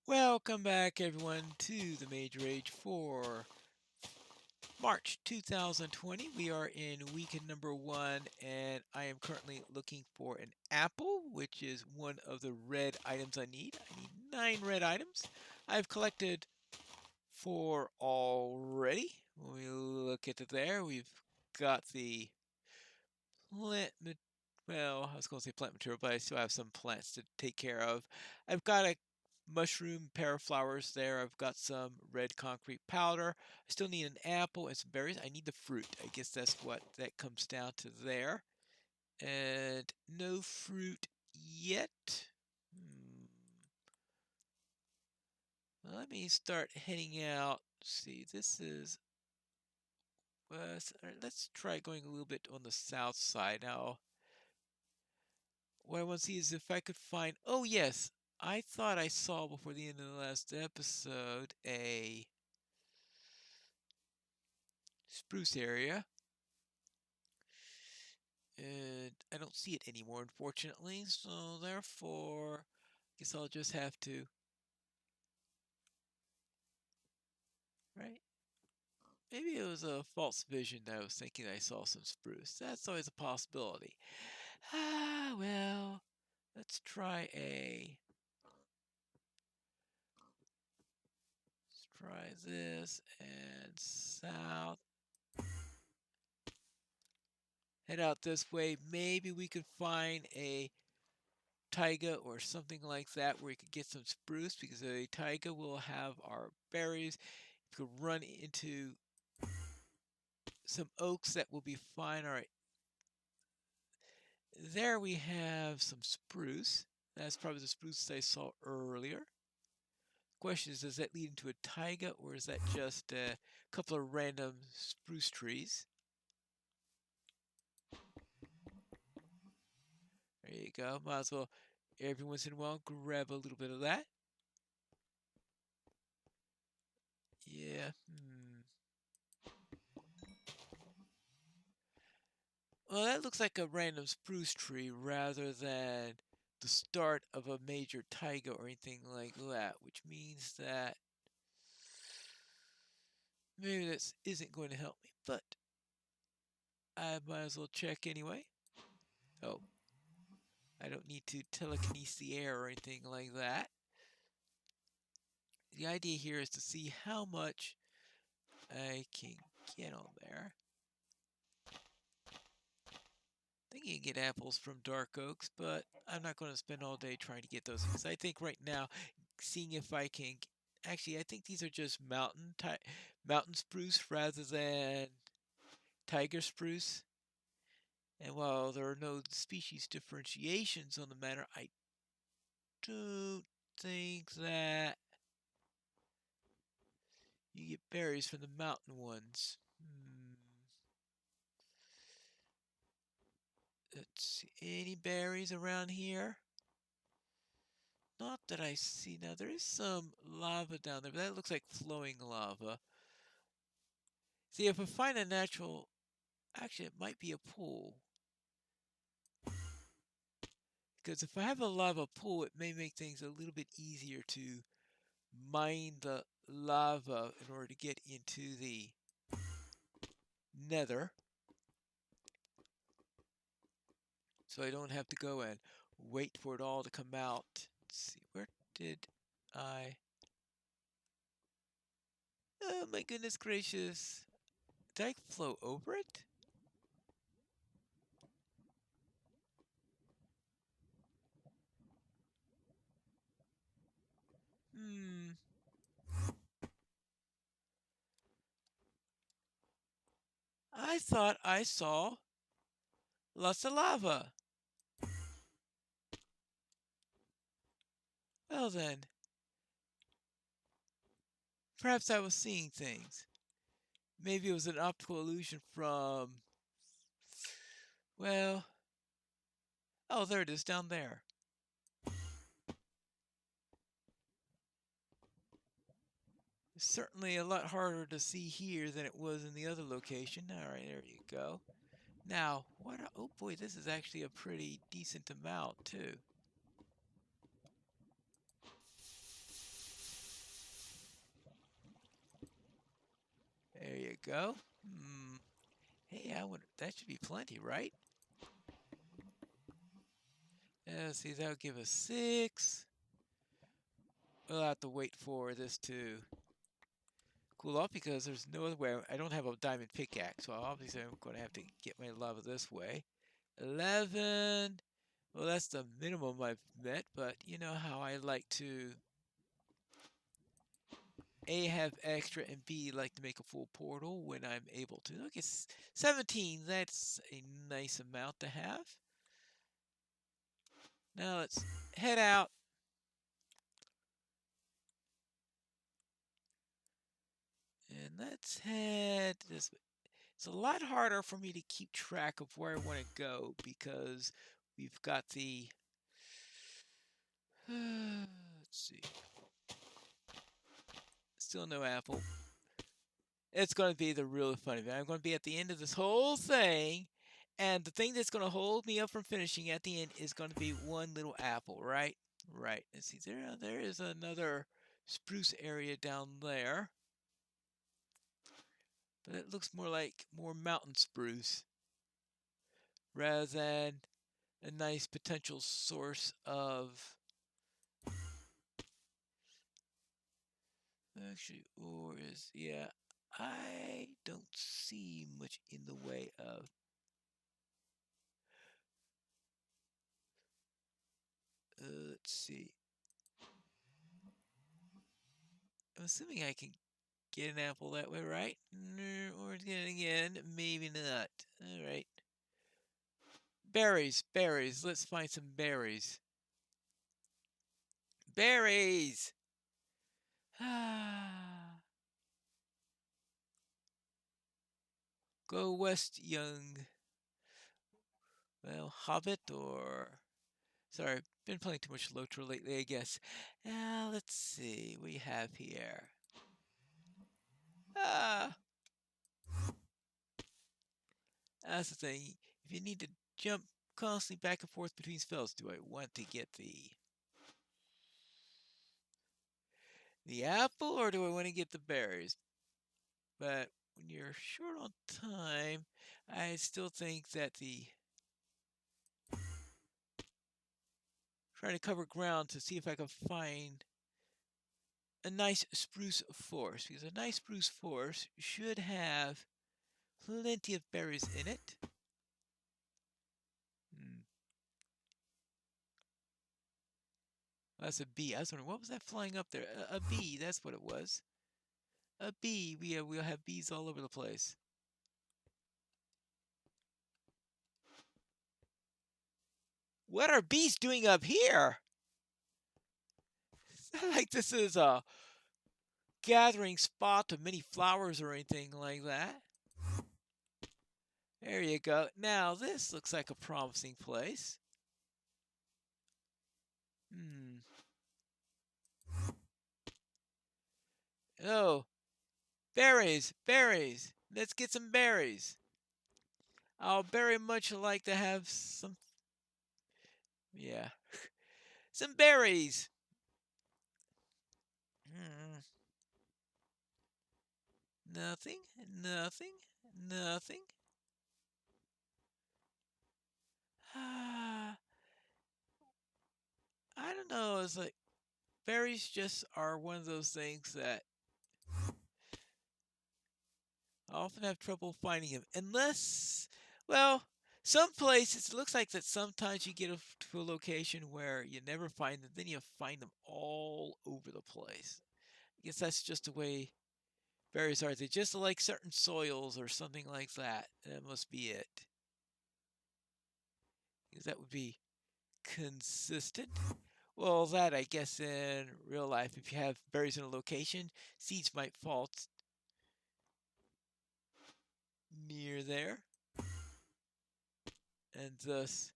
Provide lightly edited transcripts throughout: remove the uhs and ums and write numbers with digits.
Welcome back, everyone, to the Mage Rage for March 2020. We are in weekend number 1, and I am currently looking for an apple, which is one of the red items I need. I need 9 red items. I've collected 4 already. When we look at it there, we've got the plant, well, I was going to say plant material, but I still have some plants to take care of. I've got a mushroom pair of flowers there. I've got some red concrete powder. I still need an apple and some berries. I need the fruit. I guess that's what that comes down to there. And no fruit yet. Well, let me start heading out. See, this is west. Let's try going a little bit on the south side now. What I want to see is if I could find. Oh, yes. I thought I saw before the end of the last episode a spruce area. And I don't see it anymore, unfortunately. So, therefore, I guess I'll just have to. Right? Maybe it was a false vision that I was thinking I saw some spruce. That's always a possibility. Ah, well. Let's try a. Let's try this and south. Head out this way. Maybe we could find a taiga or something like that where we could get some spruce, because a taiga will have our berries. We could run into some oaks that will be fine. All right. There we have some spruce. That's probably the spruce I saw earlier. Question is, does that lead into a taiga, or is that just a couple of random spruce trees? There you go. Might as well, every once in a while, grab a little bit of that. Yeah. Well, that looks like a random spruce tree rather than the start of a major taiga or anything like that, which means that maybe this isn't going to help me, but I might as well check anyway. Oh, I don't need to telekinesis the air or anything like that. The idea here is to see how much I can get on there. I think you can get apples from dark oaks, but I'm not going to spend all day trying to get those, because I think right now, seeing if I can. Actually, I think these are just mountain spruce rather than tiger spruce. And while there are no species differentiations on the matter, I don't think that you get berries from the mountain ones. Let's see, any berries around here? Not that I see. Now, there is some lava down there, but that looks like flowing lava. See, if I find a natural. Actually, it might be a pool. Because if I have a lava pool, it may make things a little bit easier to mine the lava in order to get into the nether. So I don't have to go and wait for it all to come out. Let's see, where did I... Oh my goodness gracious. Did I flow over it? I thought I saw lots of lava. Well then, perhaps I was seeing things. Maybe it was an optical illusion from... Well... Oh, there it is, down there. It's certainly a lot harder to see here than it was in the other location. Alright, there you go. Now, what... Oh boy, this is actually a pretty decent amount, too. There you go. Hey, that should be plenty, right? Let's see, that'll give us 6. We'll have to wait for this to cool off because there's no other way. I don't have a diamond pickaxe, so obviously I'm going to have to get my lava this way. 11. Well, that's the minimum I've met, but you know how I like to A, have extra, and B, like to make a full portal when I'm able to. Look, it's 17. That's a nice amount to have. Now let's head out. And let's head this way. It's a lot harder for me to keep track of where I want to go because we've got the... let's see. Still no apple. It's going to be the really funny bit. I'm going to be at the end of this whole thing, and the thing that's going to hold me up from finishing at the end is going to be one little apple, right? Right. Let's see. There is another spruce area down there, but it looks more like more mountain spruce rather than a nice potential source of... actually, or is... yeah, I don't see much in the way of... let's see. I'm assuming I can get an apple that way, right? Or again, maybe not. All right. Berries, berries. Let's find some berries. Berries! Go west, young... well, hobbit or... sorry, I've been playing too much Lotro lately, I guess. Let's see what we have here. That's the thing. If you need to jump constantly back and forth between spells, do I want to get the apple or do I want to get the berries? But when you're short on time, I still think that the trying to cover ground to see if I can find a nice spruce forest, because a nice spruce forest should have plenty of berries in it. That's a bee. I was wondering, what was that flying up there? A bee, that's what it was. A bee. We'll have bees all over the place. What are bees doing up here? It's not like this is a gathering spot of many flowers or anything like that. There you go. Now this looks like a promising place. Oh, berries, berries. Let's get some berries. I'll very much like to have some... yeah. Some berries. Nothing, nothing, nothing. I don't know. It's like berries just are one of those things that I often have trouble finding them. Unless, well, some places, it looks like that sometimes you get to a location where you never find them, then you find them all over the place. I guess that's just the way berries are. They just like certain soils or something like that. That must be it. Because that would be consistent. Well, that I guess in real life, if you have berries in a location, seeds might fall near there, and thus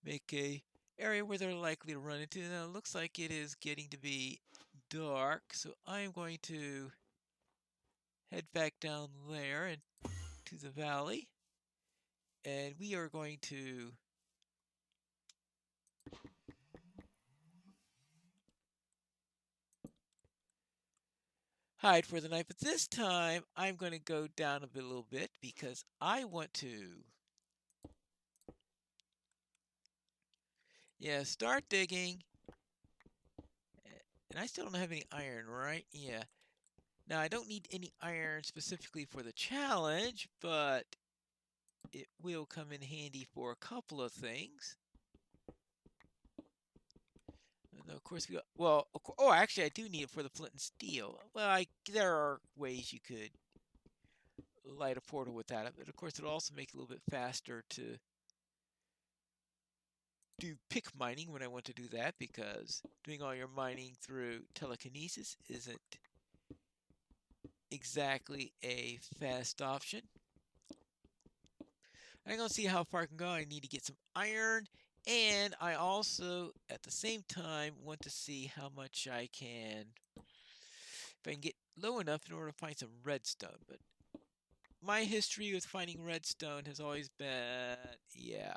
make a area where they're likely to run into. Now it looks like it is getting to be dark, so I'm going to head back down there and to the valley, and we are going to hide for the night. But this time, I'm going to go down a little bit because I want to, yeah, start digging. And I still don't have any iron, right? Yeah. Now, I don't need any iron specifically for the challenge, but it will come in handy for a couple of things. And of course, oh, actually, I do need it for the flint and steel. Well, there are ways you could light a portal without it, but of course, it'll also make it a little bit faster to do pick mining when I want to do that, because doing all your mining through telekinesis isn't exactly a fast option. I'm going to see how far I can go. I need to get some iron, and I also, at the same time, want to see how much I can, if I can get low enough in order to find some redstone. But my history with finding redstone has always been, yeah.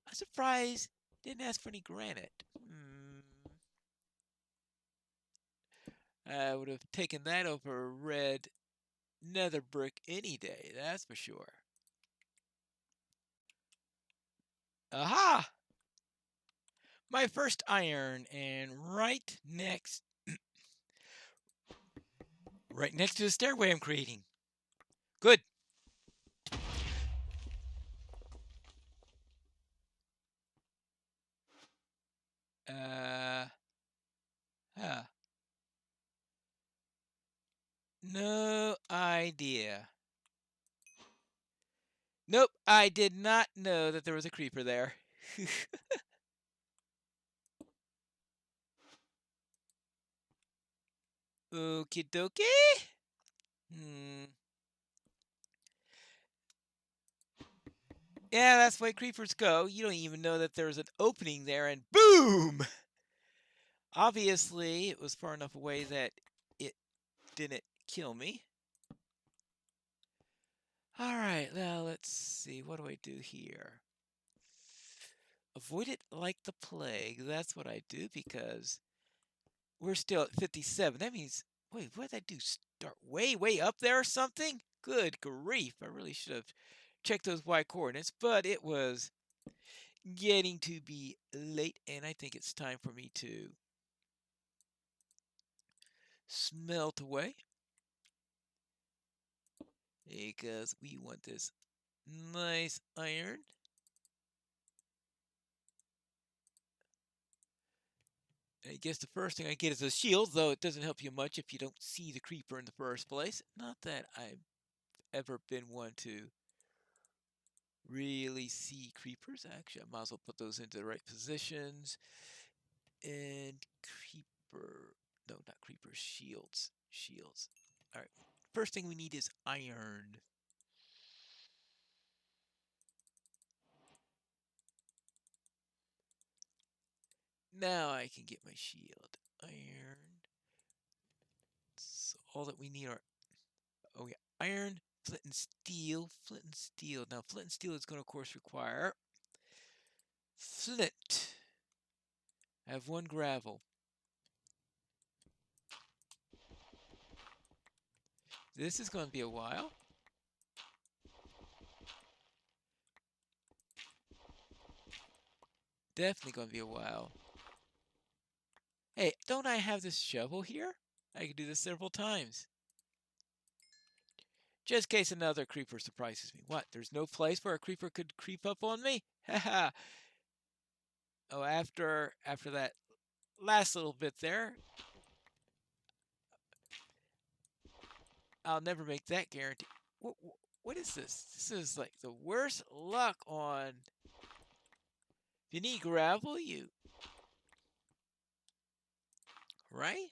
I'm surprised didn't ask for any granite. I would have taken that over red nether brick any day, that's for sure. Aha! My first iron, and right next to the stairway I'm creating. Good. Huh. No idea. Nope, I did not know that there was a creeper there. Okie dokie. Yeah, that's the way creepers go. You don't even know that there's an opening there, and boom! Obviously, it was far enough away that it didn't kill me. Alright, now let's see. What do I do here? Avoid it like the plague. That's what I do, because we're still at 57. That means, wait, what did I do? Start way up there or something? Good grief. I really should have checked those Y coordinates, but it was getting to be late, and I think it's time for me to smelt away, because we want this nice iron. I guess the first thing I get is a shield, though it doesn't help you much if you don't see the creeper in the first place. Not that I've ever been one to really see creepers. Actually, I might as well put those into the right positions. And creeper, no, not creepers, shields. All right, first thing we need is iron. Now I can get my shield. Iron. So all that we need are, oh yeah, iron, flint and steel, Now flint and steel is going to, of course, require flint. I have one gravel. This is going to be a while. Definitely going to be a while. Hey, don't I have this shovel here? I can do this several times. Just in case another creeper surprises me. What? There's no place where a creeper could creep up on me? Haha. Oh, after that last little bit there, I'll never make that guarantee. What is this? This is like the worst luck on. If you need gravel, right?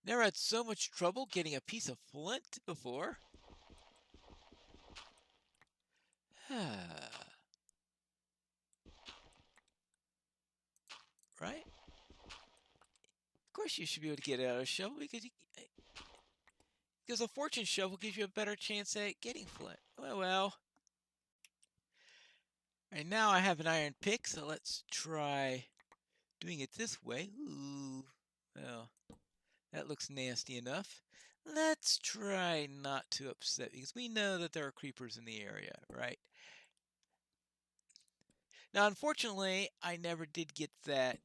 Never had so much trouble getting a piece of flint before. Right? Of course you should be able to get out of a shovel, because a fortune shovel gives you a better chance at getting flint. Well. And now I have an iron pick, so let's try doing it this way. Ooh, well, that looks nasty enough. Let's try not to upset, because we know that there are creepers in the area, right? Now, unfortunately, I never did get that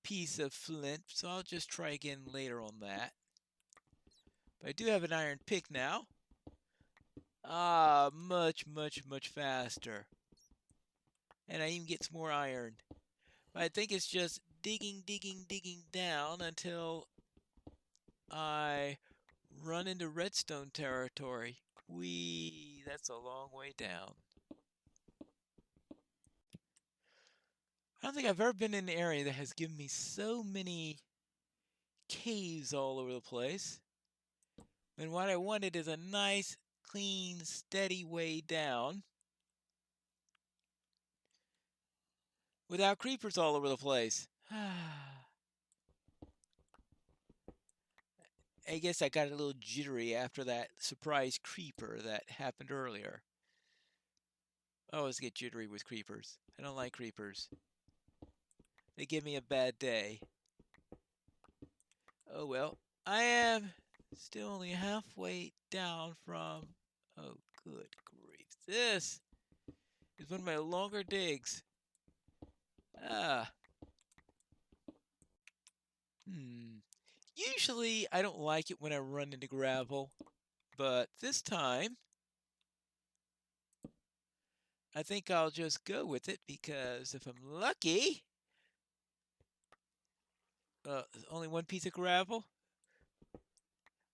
piece of flint, so I'll just try again later on that. But I do have an iron pick now. Ah, much, much, much faster. And I even get some more iron. But I think it's just digging, digging, digging down until I run into redstone territory. Whee, that's a long way down. I don't think I've ever been in an area that has given me so many caves all over the place. And what I wanted is a nice, clean, steady way down without creepers all over the place. I guess I got a little jittery after that surprise creeper that happened earlier. I always get jittery with creepers. I don't like creepers. They give me a bad day. Oh well. I am still only halfway down from... Oh, good grief. This is one of my longer digs. Ah. Usually I don't like it when I run into gravel, but this time I think I'll just go with it because if I'm lucky, only one piece of gravel.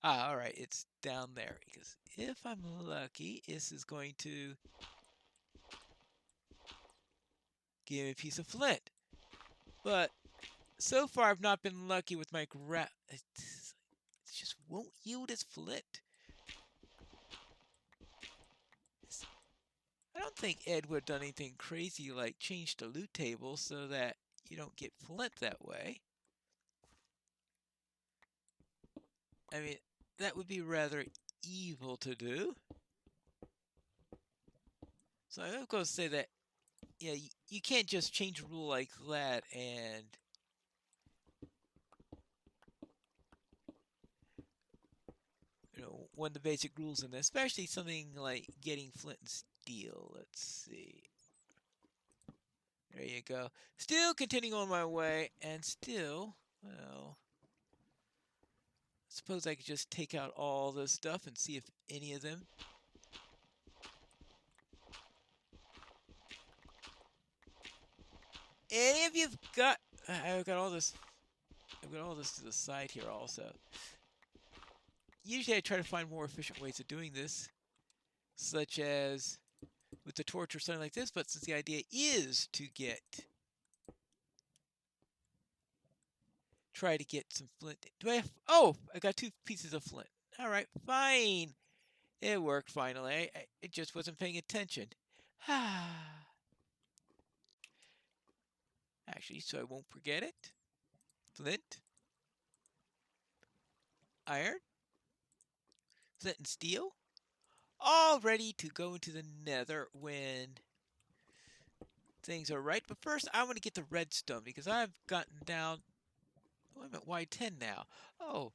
Ah, all right, it's down there because if I'm lucky, this is going to give me a piece of flint. But so far, I've not been lucky with my gravel. It just won't yield its flint. I don't think Ed would have done anything crazy like change the loot table so that you don't get flint that way. I mean, that would be rather evil to do. So I'm going to say that, yeah, you can't just change a rule like that and one of the basic rules in this, especially something like getting flint and steel. Let's see. There you go. Still continuing on my way, and still, well, I suppose I could just take out all this stuff and see if any of them. Any of you've got... I've got all this... I've got all this to the side here also. Usually I try to find more efficient ways of doing this, such as with the torch or something like this, but since the idea is to try to get some flint. Do I have... Oh, I got 2 pieces of flint. All right, fine. It worked finally. I just wasn't paying attention. Actually, so I won't forget it. Flint, iron, flint and steel, all ready to go into the nether when things are right. But first, I want to get the redstone because I've gotten down... Oh, I'm at Y10 now. Oh,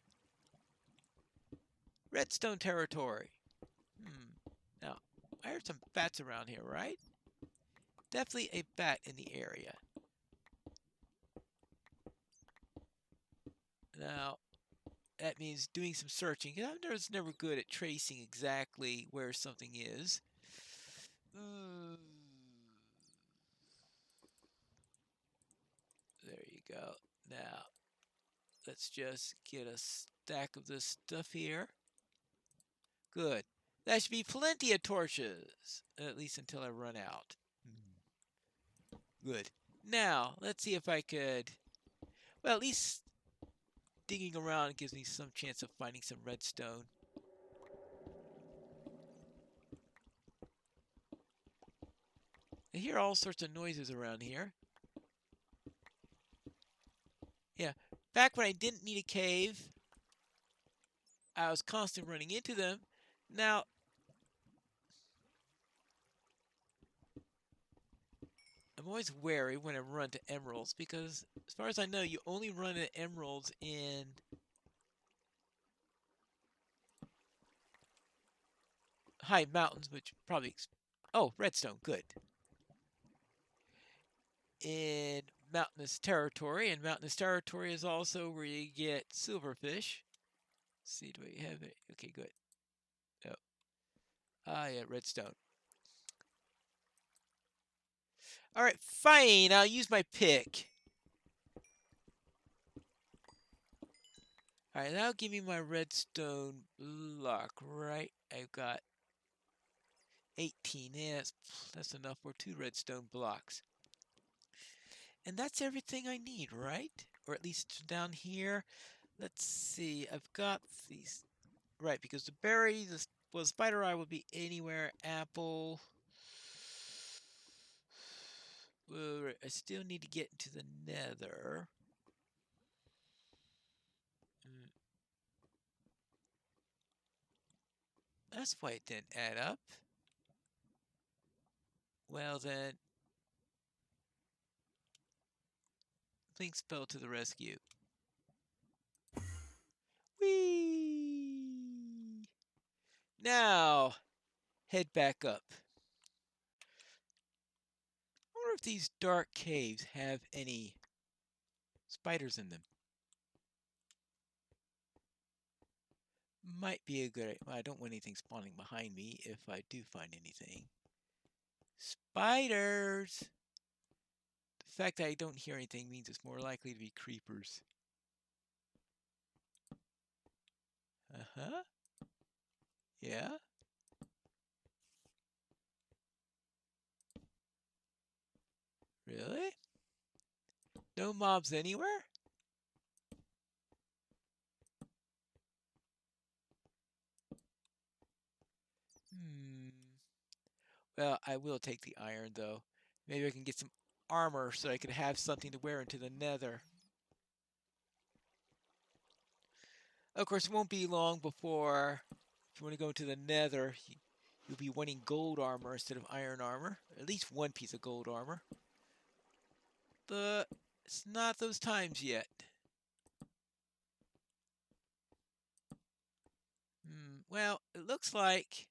redstone territory. Now, I heard some bats around here, right? Definitely a bat in the area. Now, that means doing some searching. I'm never good at tracing exactly where something is. There you go. Now, let's just get a stack of this stuff here. Good. That should be plenty of torches, at least until I run out. Good. Now, let's see if I could... Well, at least digging around gives me some chance of finding some redstone. I hear all sorts of noises around here. Yeah, back when I didn't need a cave, I was constantly running into them. Now, I'm always wary when I run to emeralds because, as far as I know, you only run into emeralds in high mountains, which probably... Oh, redstone, good. In mountainous territory, and mountainous territory is also where you get silverfish. Let's see, do I have it? Okay, good. Oh. Ah, yeah, redstone. Alright, fine, I'll use my pick. Alright, that'll give me my redstone block, right? I've got 18. Yeah, that's enough for 2 redstone blocks. And that's everything I need, right? Or at least down here. Let's see, I've got these... Right, because the berry, well, spider eye would be anywhere. Apple... Well, I still need to get into the nether. That's why it didn't add up. Well then, Blink spell to the rescue. Whee! Now, head back up. I wonder if these dark caves have any spiders in them. Might be a good idea. Well, I don't want anything spawning behind me if I do find anything. Spiders! The fact that I don't hear anything means it's more likely to be creepers. Uh-huh. Yeah? Really? No mobs anywhere? Well, I will take the iron, though. Maybe I can get some armor so I can have something to wear into the nether. Of course, it won't be long before, if you want to go into the nether, you'll be wanting gold armor instead of iron armor. At least one piece of gold armor. But it's not those times yet. Well, it looks like...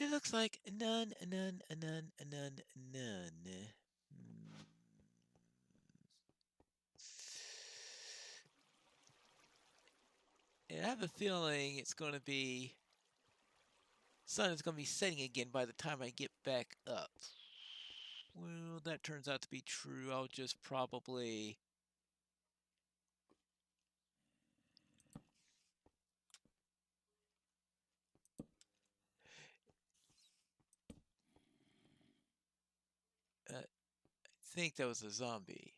It looks like none. And I have a feeling it's going to be... sun is going to be setting again by the time I get back up. Well, that turns out to be true. I'll just probably... I think that was a zombie.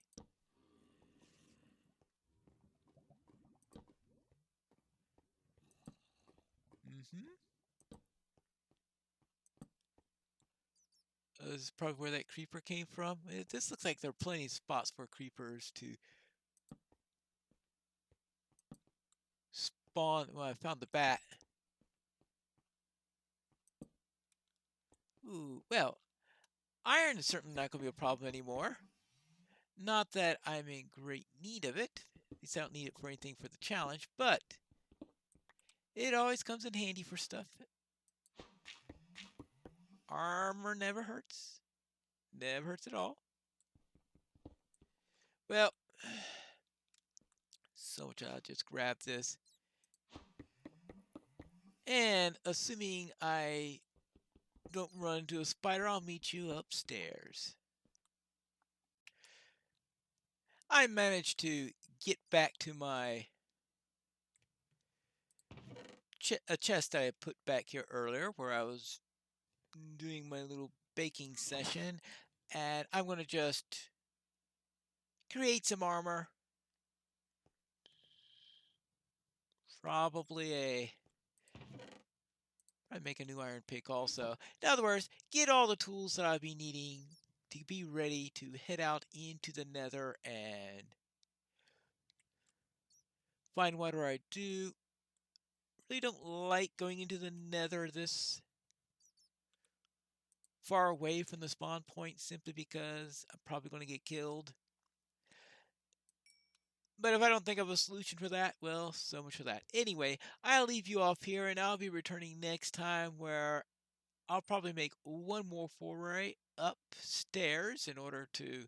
This is probably where that creeper came from. This looks like there are plenty of spots for creepers to spawn. Well, I found the bat. Ooh, well, iron is certainly not going to be a problem anymore. Not that I'm in great need of it. At least I don't need it for anything for the challenge, but it always comes in handy for stuff. Armor never hurts. Never hurts at all. Well, so much I'll just grab this. And assuming I don't run into a spider, I'll meet you upstairs. I managed to get back to my a chest I put back here earlier where I was doing my little baking session, and I'm going to just create some armor. Probably I'd make a new iron pick also. In other words, get all the tools that I'll be needing to be ready to head out into the nether and find whatever I do. really don't like going into the nether this far away from the spawn point simply because I'm probably going to get killed. But if I don't think of a solution for that, well, so much for that. Anyway, I'll leave you off here and I'll be returning next time where I'll probably make one more foray upstairs in order to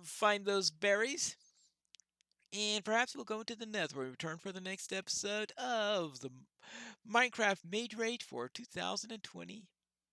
find those berries. And perhaps we'll go into the nether and return for the next episode of the Minecraft Mage Rage for 2020.